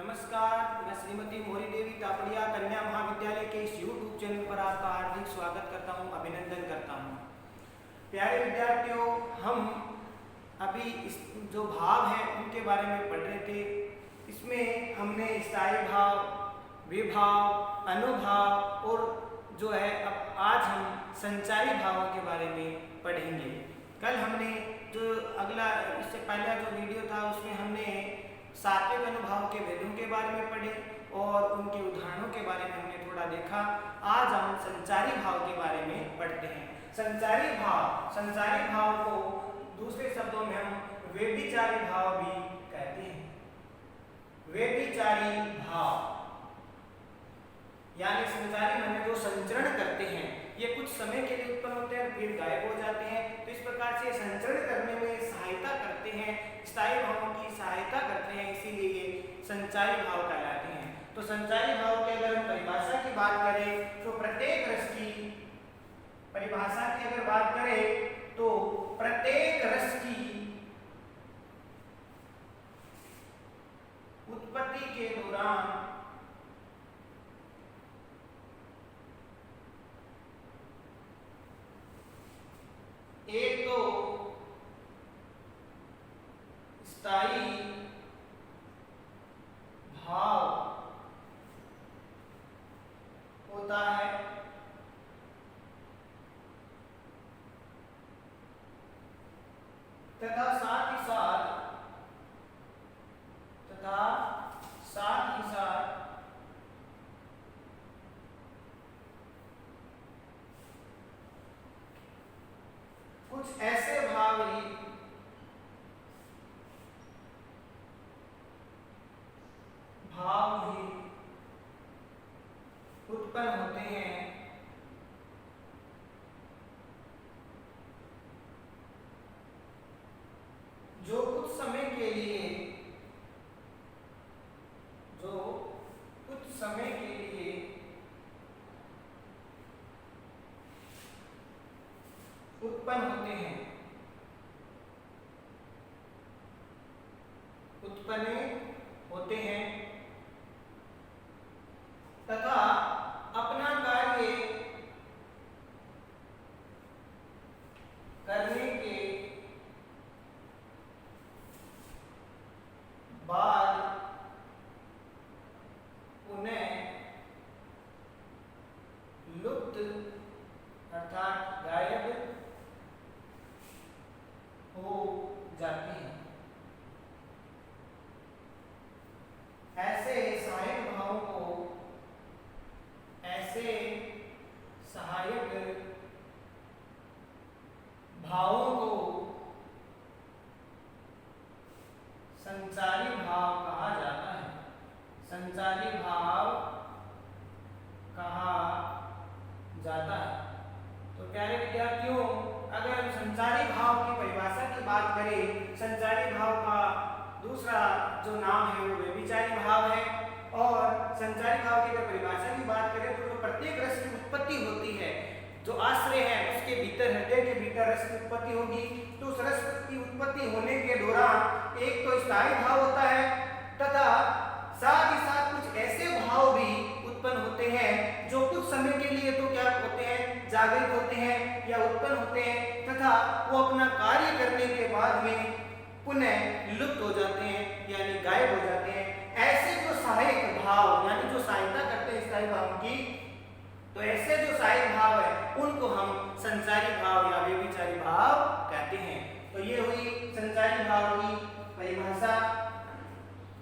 नमस्कार, मैं श्रीमती मोरी देवी तापड़िया कन्या महाविद्यालय के इस YouTube चैनल पर आपका हार्दिक स्वागत करता हूं, अभिनंदन करता हूं। प्यारे विद्यार्थियों, हम अभी इस जो भाव हैं उनके बारे में पढ़ रहे थे। इसमें हमने स्थायी भाव, विभाव, अनुभाव और जो है अब आज हम संचारी भावों के बारे में पढ़ेंगे। कल हमने जो अगला इससे पहला जो वीडियो था उसमें हमने सात्विक अनुभाव के भेदों के बारे में पढ़े और उनके उदाहरणों के बारे में हमने थोड़ा देखा। आज हम संचारी भाव के बारे में पढ़ते हैं। संचारी भाव को दूसरे शब्दों में हम व्यभिचारी भाव भी कहते हैं। व्यभिचारी भाव यानी संचारी माने जो संचरण करते हैं, ये कुछ समय के लिए उत्पन्न होते हैं फिर गायब हो जाते हैं। तो इस प्रकार से संचरण करने में सहायता करते हैं, स्थायी भावों की सहायता करते हैं, इसीलिए ये संचारी भाव कहलाते हैं। तो संचारी भाव की अगर हम परिभाषा की बात करें तो प्रत्येक रस की परिभाषा की अगर बात करें तो प्रत्येक रस की उत्पत्ति के दौरान एक तो स्थायी भाव होता है तथा साथ ही साथ कुछ ऐसे भाव भी उत्पन्न होते हैं जो कुछ समय के लिए उत्पन्न होते हैं तथा अपना कार्य करने के बाद उन्हें लुप्त अर्थात गायब हो जाती है। ऐसे सहायक भावों को संचारी भाव कहा जाता है। संचारी भाव कहा जाता है। तो प्यारे विद्यार्थियों, अगर हम संचारी भाव की परिभाषा की बात करें, संचारी भाव का दूसरा जो नाम है वो व्यभिचारी भाव है। और संचारी भाव की अगर परिभाषा की बात करें तो जो प्रत्येक रस की उत्पत्ति होती है, जो आश्रय है उसके भीतर, हृदय के भीतर रस की उत्पत्ति होगी, तो उस रस की उत्पत्ति होने के दौरान एक तो स्थायी भाव होता है तथा साथ ही साथ कुछ ऐसे भाव भी उत्पन्न होते हैं जो कुछ समय के लिए तो क्या होते हैं, जागृत होते हैं या उत्पन्न होते हैं तथा वो अपना कार्य करने के बाद में पुनः लुप्त हो जाते हैं यानी गायब हो जाते हैं। ऐसे जो सहायक भाव यानी जो सहायता करते हैं स्थायी भाव की, तो ऐसे जो सहायक भाव है उनको हम संचारी भाव या व्यभिचारी भाव कहते हैं। तो ये हुई संचारी भाव की परिभाषा।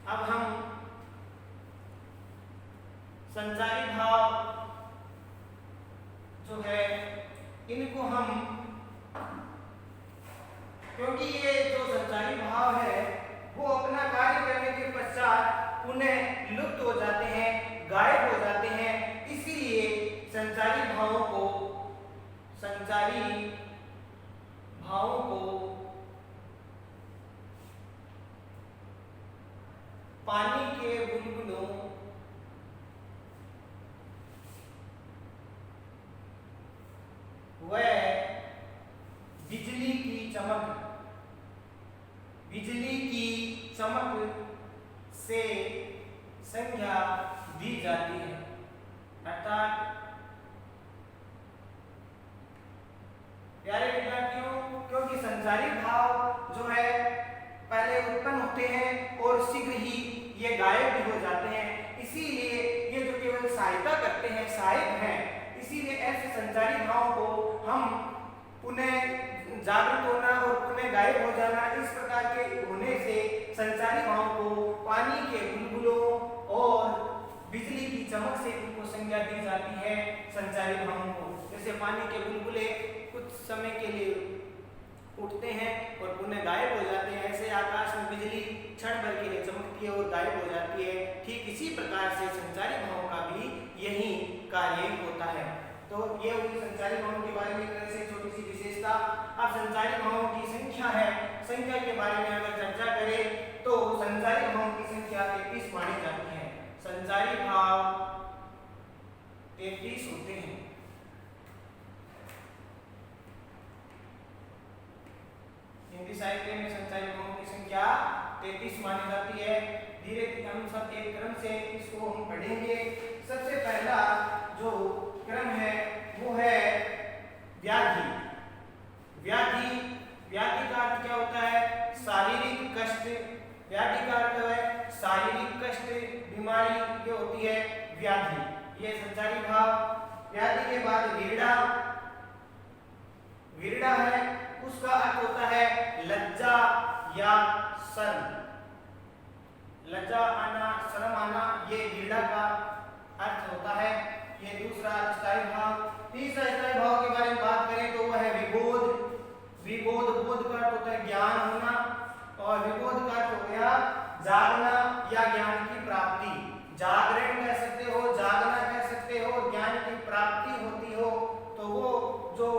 अब हम संचारी भाव जो है इनको हम, क्योंकि ये जो संचारी भाव है वो अपना कार्य करने के पश्चात पुनः लुप्त हो जाते हैं, गायब हो जाते हैं, इसीलिए संचारी भावों को पानी के बुलबुलों व बिजली की चमक से संज्ञा दी जाती है। अर्थात प्यारे विद्यार्थियों, क्योंकि संचारी भाव जो है पहले उत्पन्न होते हैं और शीघ्र ही ये गायब भी हो जाते हैं, इसीलिए ये जो केवल सहायता करते हैं, सहायक हैं, इसीलिए ऐसे संचारी भाव को हम पुनः जागृत होना और पुनः गायब हो जाना, इस प्रकार के होने से संचारी भाव को पानी के बुलबुलों और बिजली की चमक से उनको संज्ञा दी जाती है। संचारी भावों को जैसे पानी के बुलबुले कुछ समय के लिए उठते हैं और पुनः गायब हो जाते हैं, ऐसे आकाश में बिजली क्षण भर के लिए चमकती है और गायब हो जाती है। ठीक इसी प्रकार से संचारी भावों का भी यही कार्य होता है। तो ये हुई संचारी भावों के बारे में तरह से छोटी सी विशेषता। अब संचारी भावों की संख्या है, संख्या के बारे में अगर चर्चा करें तो संचारी भावों की संख्या 33 मानी जाती है। संचारी भाव 33 होते हैं। हिंदी साहित्य में संचारी भावों की संख्या 33 मानी जाती है। धीरे धीरे हम सब एक क्रम से इसको हम पढ़ेंगे। सबसे पहला जो क्रम है वो है व्याधि। व्याधि, व्याधि का अर्थ क्या होता है? शारीरिक कष्ट। व्याधि का अर्थ है शारीरिक कष्ट, बीमारी जो होती है व्याधि, ये संचारी भाव। व्याधि के बाद वीरड़ा। वीरड़ा है, उसका अर्थ होता है लज्जा या शर्म। लज्जा आना, शर्म आना, ये वीरड़ा का अर्थ होता है। ये दूसरा स्थायी भाव। तीसरा स्थायी भाव के बारे में बात करें तो वह है विबोध। विबोध, बोध का अर्थ होता है ज्ञान होना और विबोध का अर्थ हो गया जागना या ज्ञान की प्राप्ति। जागरण कह सकते हो, जागना कह सकते हो, ज्ञान की प्राप्ति होती हो तो वो जो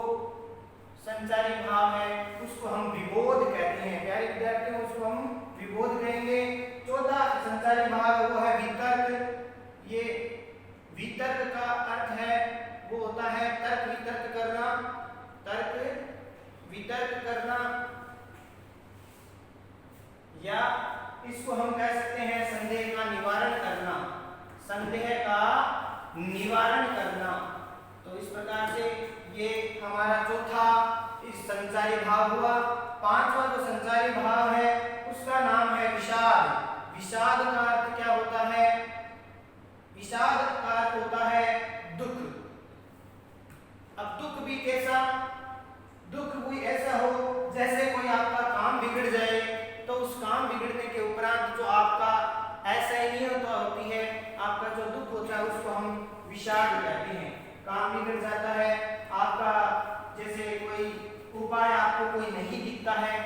संचारी भाव है उसको हम विबोध कहते हैं। प्यारे विद्यार्थियों, उसको हम विबोध कहेंगे। चौथा संचारी भाव वो है वितर्क। ये वितर्क का अर्थ है वो होता है तर्क वितर्क करना, तर्क वितर्क करना, या इसको हम कह सकते हैं संदेह का निवारण करना। संदेह का निवारण करना। तो इस प्रकार से ये हमारा चौथा इस संचारी भाव हुआ। पांचवा जो संचारी भाव है उसका नाम है विषाद। विषाद का अर्थ क्या होता है? विषाद का अर्थ होता है दुख। अब दुख भी कैसा? दुख भी ऐसा हो जैसे कोई आपका काम बिगड़ जाए तो उस काम बिगड़ने के उपरांत जो आपका असहनीयता होती है, आपका जो दुख होता है, उसको हम विषाद कहते हैं। काम बिगड़ जाता है आपका, जैसे कोई उपाय आपको कोई नहीं दिखता है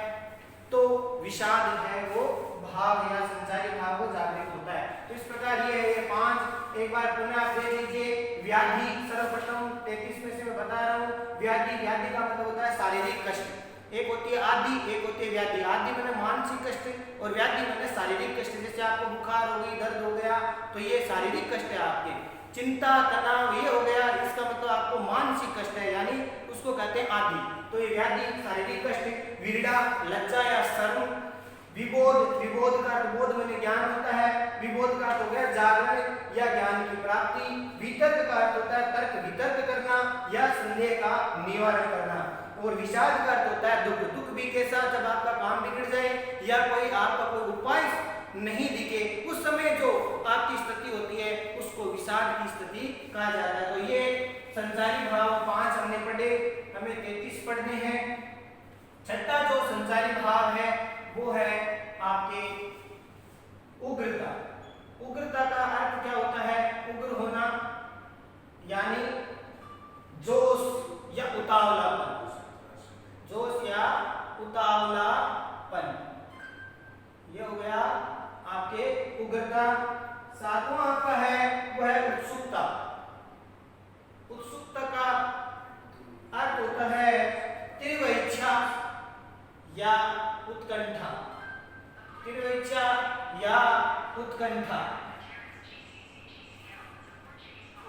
तो विषाद है वो भाव या संचारी भाव वो जागृत होता है। तो इस प्रकार ये पांच एक बार पुनः आप देख लीजिए। व्याधि सर्वप्रथम 33 में से मैं बता रहा हूँ। व्याधि, व्याधि का मतलब होता है शारीरिक कष्ट। एक होती है आदि, एक होती है व्याधि। आदि माने मानसिक कष्ट और व्याधि माने शारीरिक कष्ट। जैसे आपको बुखार हो गई, दर्द हो गया तो ये शारीरिक कष्ट है आपके। चिंता, तनाव ये हो गया, इसका मतलब आपको मानसिक कष्ट है, यानी उसको कहते हैं आदि। तो ये व्याधि शारीरिक कष्ट। वीरड़ा, लज्जा या शर्म। विबोध, विबोध का बोध में ज्ञान होता है। विबोध का हो गया जागरण या ज्ञान की प्राप्ति। वितर्क का अर्थ होता है तर्क वितर्क करना या संदेह का निवारण करना। और विषाद का अर्थ होता है दुख। दुख भी कैसा? जब आपका काम बिगड़ जाए या कोई आपका कोई उपाय नहीं दिखे, उस समय जो आपकी स्थिति होती है उसको विषाद की स्थिति कहा जाता है। तो ये संचारी भाव 5 हमने पढ़े, हमें 33 पढ़ने हैं। छठा जो संचारी भाव है वो है आपके उग्रता। उग्रता का अर्थ क्या होता है? उग्र होना यानी जोश या उतावलापन। जोश या उतावलापन, ये हो गया आपके उग्रता। सातवां आपका है वो है उत्सुकता। उत्सुकता का अर्थ होता है तीव्र इच्छा या उत्कंठा। तीव्र इच्छा या उत्कंठा।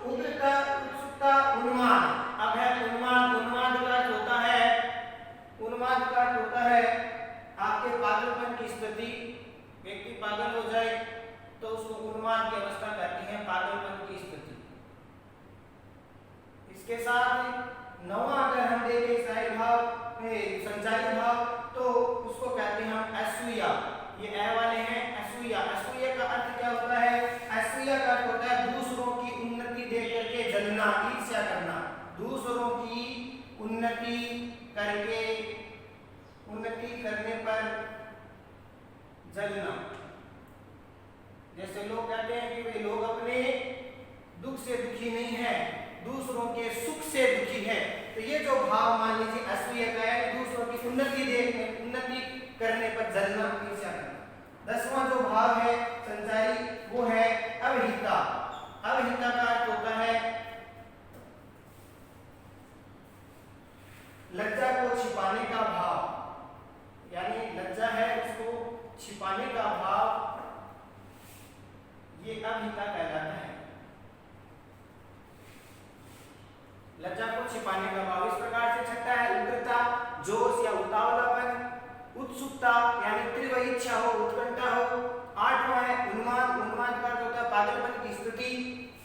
उग्रता, उत्सुकता, उन्माद। अब है उन्माद। उन्माद का अर्थ होता है, उन्माद का अर्थ होता है आपके पागलपन की स्थिति। व्यक्ति पागल हो जाए तो उसको उन्माद की अवस्था कहते हैं, पागलपन की स्थिति। इसके साथ नौवां अगर हम देखें स्थायी भाव संचारी भाव, तो उसको कहते हैं हम असूया। ये ए वाले हैं असूया। असूया का अर्थ क्या होता है? असूया का अर्थ होता है दूसरों की उन्नति देख करके जलना, ईर्ष्या करना। दूसरों की उन्नति करने पर जलना। जैसे लोग कहते हैं कि वे लोग अपने दुख से दुखी नहीं है, दूसरों के सुख से दुखी है। तो ये जो भाव मान लीजिए असूया का है, दूसरों की उन्नति करने पर जलना, ईर्ष्या करना। 10वां जो भाव है संचारी, वो है अवहिता। अवहिता का अर्थ होता है लज्जा को छिपाने का भाव, यानी लज्जा है उसको छिपाने का भाव, ये अवहिता कहलाता है। लज्जा को छिपाने का भाव। इस प्रकार से छठा है उग्रता, जोश या उतावलापन, उत्सुकता यानी तीव्र इच्छा हो, उत्कंठा हो। 8वां है उन्माद। उन्माद का अर्थ होता है पागलपन की स्थिति।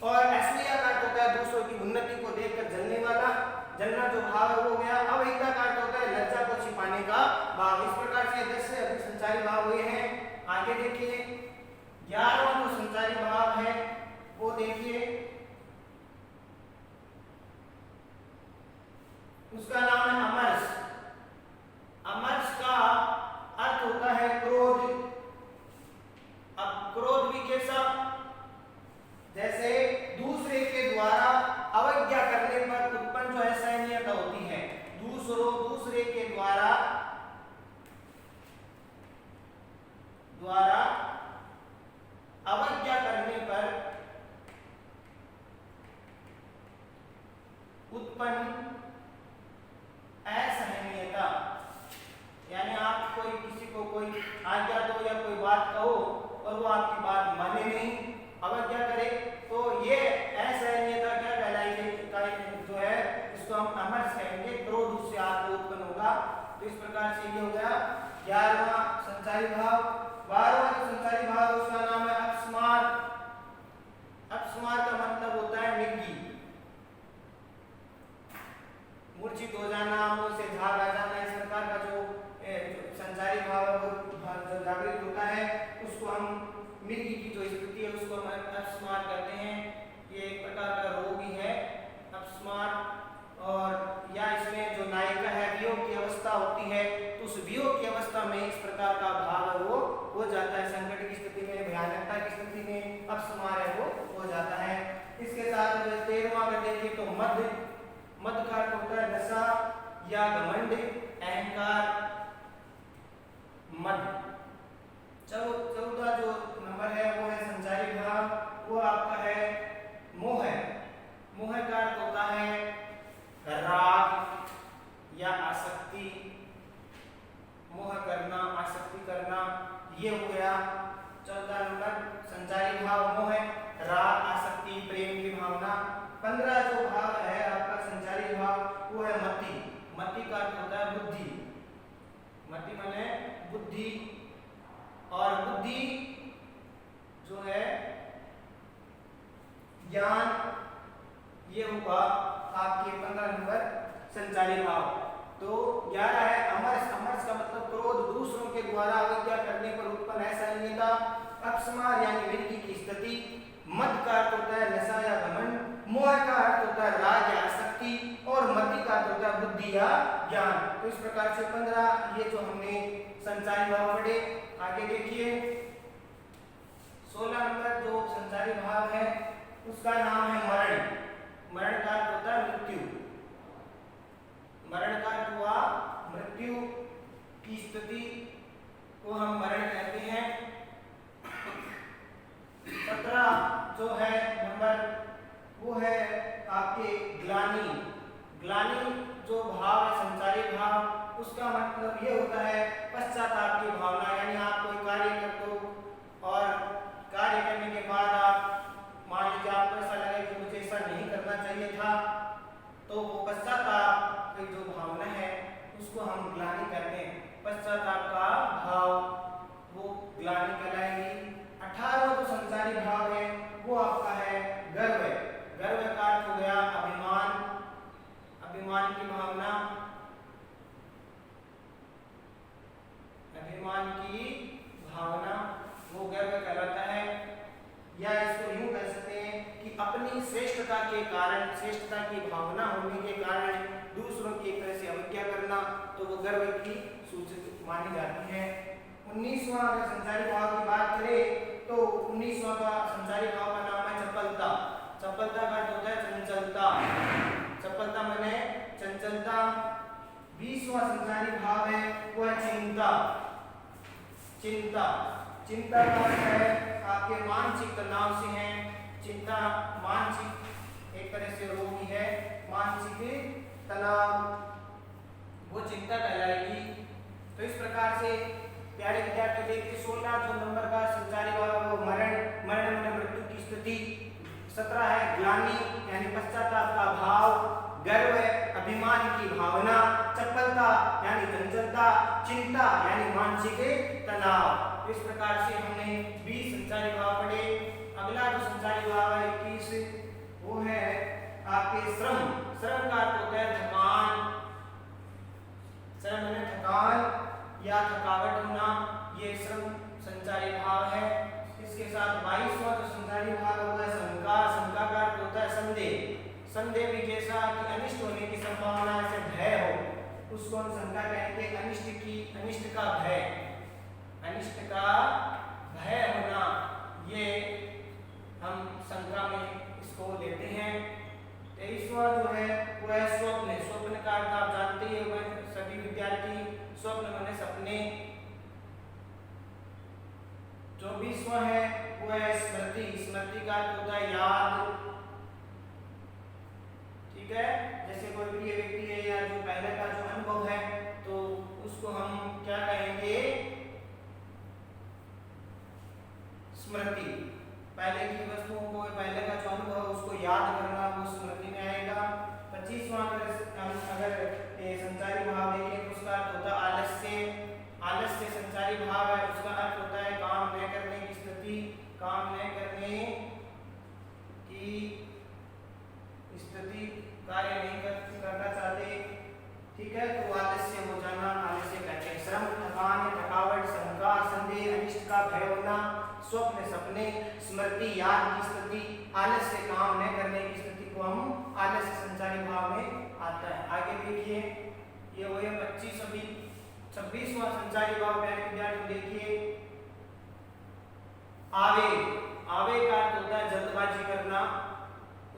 और असूया का अर्थ होता है दूसरों की उन्नति को देखकर जलने वाला, जलना जो भाव है वो गया। अवहिता का अर्थ होता है लज्जा को छिपाने का भाव। इस प्रकार से 10 से अधिक संचारी भाव हुए हैं। आगे देखिए 11वां जो संचारी भाव है वो देखिए, उसका नाम है अमर्ष। अमर्ष का अर्थ होता है क्रोध। अब क्रोध भी कैसा? जैसे दूसरे के द्वारा अवज्ञा करने पर उत्पन्न जो है सहनीयता होती है। दूसरे के द्वारा अवज्ञा करने पर उत्पन्न असहनीयता, यानी आप किसी को कोई आज्ञा दो या कोई बात कहो और वो आपकी बात माने नहीं, अवज्ञा करे, तो ये असहनीयता क्या कहलाएगी? जो है इसको हम अमर्ष कहेंगे। क्रोध उससे आपको उत्पन्न होगा। तो इस प्रकार से ये हो गया 11वां संचारी भाव। 12वां जो संचारी भाव उसका नाम है अपस्मार। अपस्मार का मतलब होता है मृगी, मूर्छित हो जाना, मुंह से झाग आ जाना। इस प्रकार का जो संचारी भाव है वो जो जागृत होता है उसको हम मृगी की जो स्थिति है उसको हम अपस्मार कहते हैं। ये एक प्रकार का रोग ही है अपस्मार। और या इसमें जो नायिका है वियोग की अवस्था होती है, तो उस वियोग की अवस्था में इस प्रकार का भाव है वो हो जाता है। संकट की स्थिति में, भयानकता की स्थिति में अपस्मार है वो हो जाता है। इसके साथ 13वां अगर देखिए तो मद। मद का अर्थ होता है नशा या घमंड, अहंकार, मद। 14 जो नंबर है वो है संचारी भाव, वो आपका है मोह। मोह का अर्थ होता है राग या आसक्ति, मोह करना, आसक्ति करना, ये हो गया 14 नंबर संचारी भाव मोह, राग, आसक्ति, प्रेम की भावना। 15 जो भाव है आपका संचारी भाव वो है मति। मति का अर्थ होता है बुद्धि। मति माने बुद्धि, और बुद्धि जो है ज्ञान, ये होगा आपके 15 नंबर संचारी भाव। तो 11 है अमर्ष। अमर्ष का मतलब क्रोध, दूसरों के द्वारा अवज्ञा करने पर उत्पन्न असहनीयता। अपस्मार यानी मृगी की स्थिति। मद का अर्थ होता है नशा या घमंड। मोह का अर्थ होता है राग या आसक्ति। और मति का अर्थ होता है बुद्धि या ज्ञान। तो इस प्रकार से 15 ये जो हमने संचारी भाव पढ़े। आगे देखिए 16 नंबर जो संचारी भाव है उसका नाम है मरण। मरण का अर्थ होता है मृत्यु। मरण का अर्थ हुआ मृत्यु की स्थिति को हम मरण कहते हैं। 17 जो है नंबर वो है आपके ग्लानि। ग्लानि जो भाव है संचारी भाव, उसका मतलब ये होता है पश्चाताप की भावना, यानी आप कोई कार्य करते हो और कार्य करने के बाद आप मान लीजिए आपको ऐसा लगे कि मुझे ऐसा नहीं करना चाहिए था, तो वो पश्चाताप की जो भावना है उसको हम ग्लानि कहते हैं। पश्चाताप का भाव वो ग्लानि कहलाएगी। 18वां जो संचारी वो आपका है गर्व। गर्व का अर्थ हो गया अभिमान, अभिमान की भावना, अभिमान की भावना वो गर्व कहलाता है। या इसको यूं कह सकते हैं कि अपनी श्रेष्ठता के कारण, श्रेष्ठता की भावना होने के कारण दूसरों की एक तरह से अवज्ञा करना, तो वो गर्व की सूचक मानी जाती है। 19वां अगर संचारी भाव की बात करें तो 19वां का संचारी भाव का नाम है चपलता। चपलता का अर्थ होता है चंचलता, चपलता माने चंचलता। 20वां संचारी भाव है वो है चिंता। चिंता, चिंता का अर्थ है आपके मानसिक तनाव से है। चिंता मानसिक एक तरह से रोगी है, मानसिक तनाव, वो चिंता कहलाएगी। तो इस प्रकार से प्यारे विद्यार्थी देखिए 16 जो नंबर का संचारी भाव है वो मरण, मरण में मृत्यु की स्थिति। 17 है ग्लानि यानी पश्चाताप का भाव, गर्व अभिमान की भावना, चपलता यानी चंचलता, चिंता यानी मानसिक तनाव। इस प्रकार से हमने 20 संचारी भाव पढ़े। अगला जो संचारी भाव है 21 वो है आपके श्रम। श्रम का अर्थ होता है थकान, श्रम यानी थकान या थकावट होना, ये श्रम संचारी भाव है। इसके साथ 22वां जो संचारी भाव होगा शंका। शंका का अर्थ होता है संदेह। संदेह भी जैसा कि अनिष्ट होने की संभावना से भय हो, उसको हम शंका कहेंगे। अनिष्ट की, अनिष्ट का भय, अनिष्ट का भय होना, ये हम शंका में इसको लेते हैं। 23वां जो है वो है स्वप्न। स्वप्न का अर्थ आप जानते ही होंगे सभी विद्यार्थी, स्वप्न माने सपने। 24वां है वो है स्मृति। स्मृति का अर्थ होता है याद, ठीक है। जैसे कोई प्रिय व्यक्ति है या जो पहले का जो अनुभव है तो उसको हम क्या कहेंगे, स्मृति। पहले की वस्तुओं को, पहले का जो अनुभव उसको याद करना, वो स्मृति में आएगा। 25वां अगर संचारी भाव देखें तो उसका अर्थ होता है आलस्य। आलस्य संचारी भाव है, उसका अर्थ होता है काम न करने की स्थिति, काम न करने की स्थिति, कार्य नहीं करना चाहते, ठीक है। तो आलस्य हो जाना, आलस्य कहते हैं। श्रम थकान, थकावट, शंका, संदेह, अनिष्ट का भय होना, स्वप्न सपने, स्मृति याद की स्थिति, आलस्य काम न करने की स्थिति को हम आलस्य संचारी भाव में आता है। आगे देखिए ये हो गया 25 अभी 26वां संचारी भाव प्यारे विद्यार्थी देखिए आवेग। आवेग का अर्थ होता है जल्दबाजी करना,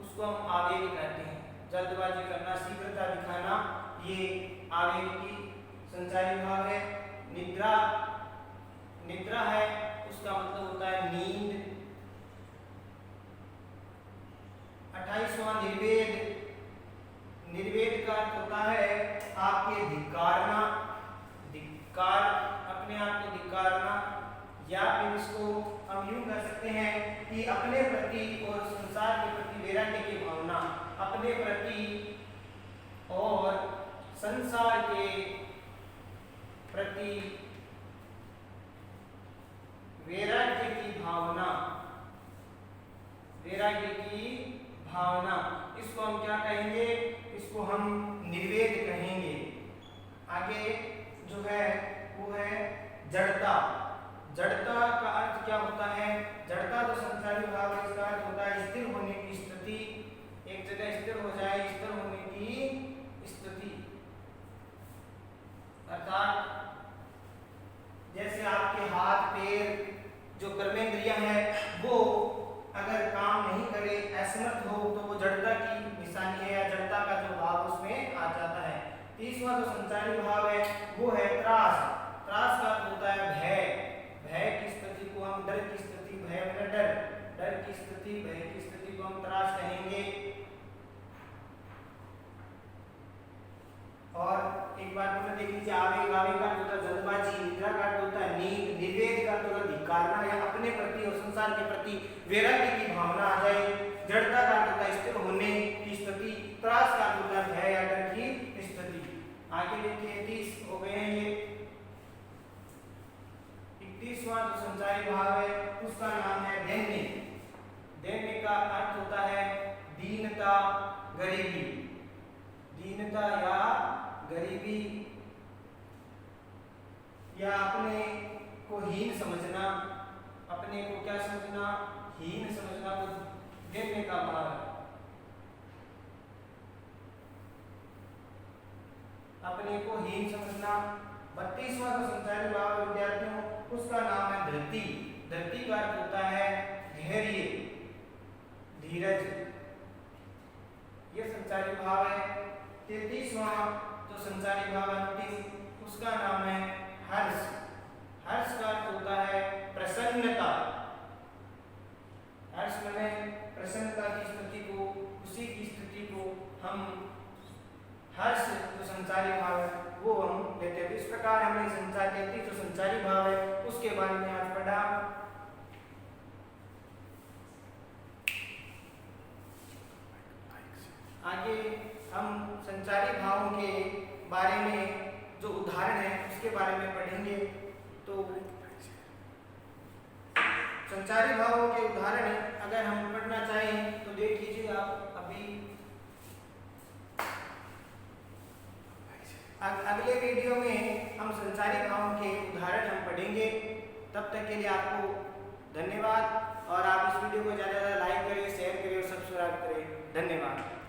उसको हम आवेग कहते हैं। जल्दबाजी करना, शीघ्रता दिखाना, ये आवेग की संचारी भाव है। निद्रा, निद्रा है उसका मतलब होता है नींद। 28वां निर्वेद। निर्वेद का अर्थ होता है आपके धिक्कारना, धिक्कार, अपने आप को धिक्कारना, या फिर इसको हम यूं कह सकते हैं कि अपने प्रति और संसार के प्रति वैराग्य की भावना, अपने प्रति और संसार के प्रति वैराग्य की भावना, वैराग्य की भावना, इसको हम क्या कहेंगे, इसको हम निर्वेद कहेंगे। आगे जो है वो है जड़ता। जड़ता का अर्थ क्या होता है, जड़ता तो संसारी भाव है, इसका अर्थ होता है स्थिर होने की स्थिति, एक जगह स्थिर हो जाए, स्थिर होने की स्थिति। अर्थात जैसे आपके हाथ पैर जो कर्मेंद्रियां हैं वो अगर काम नहीं करे, असमर्थ हो, तो वो जड़ता की निशानी है या जड़ता का जो भाव उसमें आ जाता है। 30वां जो संचारी भाव है वो है त्रास। त्रास का अर्थ होता है भय। भय की स्थिति को हम, डर की स्थिति, भय मतलब डर, डर की स्थिति, भय की स्थिति को हम त्रास कहेंगे। और एक बार फिर देख लीजिए आवेग। आवेग का होता है जल्दबाजी, निद्रा का होता है नींद, निर्वेद का होता है धिक्कारना या अपने प्रति और संसार के प्रति वैराग्य की भावना आ जाए। जड़ता का होता है स्थिर होने की स्थिति, त्रास का होता है भय या डर की स्थिति। आगे देखिए 30 हो गए हैं ये। 31वां जो संचारी भाव है उसका नाम है दैन्य। दैन्य गरीबी, दीनता या गरीबी, या अपने को हीन समझना, अपने को क्या समझना, हीन समझना, को देने का भाव, अपने को हीन समझना। 32वां जो संचारी भाव है विद्यार्थियों, उसका नाम है धृति। धृति का अर्थ होता है धैर्य, धीरज, ये संचारी भाव है। 33वां जो संचारी भाव है अंतिम, उसका नाम है हर्ष। हर्ष का अर्थ होता है प्रसन्नता। हर्ष माने प्रसन्नता की स्थिति को, खुशी की स्थिति को हम हर्ष जो संचारी भाव है वो हम लेते हैं। इस प्रकार हमने संचारी 33 जो संचारी भाव है उसके बारे में आज पढ़ा। आगे हम संचारी भावों के बारे में जो उदाहरण है उसके बारे में पढ़ेंगे। तो संचारी भावों के उदाहरण अगर हम पढ़ना चाहें तो देख लीजिए आप अभी अगले वीडियो में हम संचारी भावों के उदाहरण हम पढ़ेंगे। तब तक के लिए आपको धन्यवाद, और आप इस वीडियो को ज़्यादा से ज़्यादा लाइक करें, शेयर करें और सब्सक्राइब करें। धन्यवाद।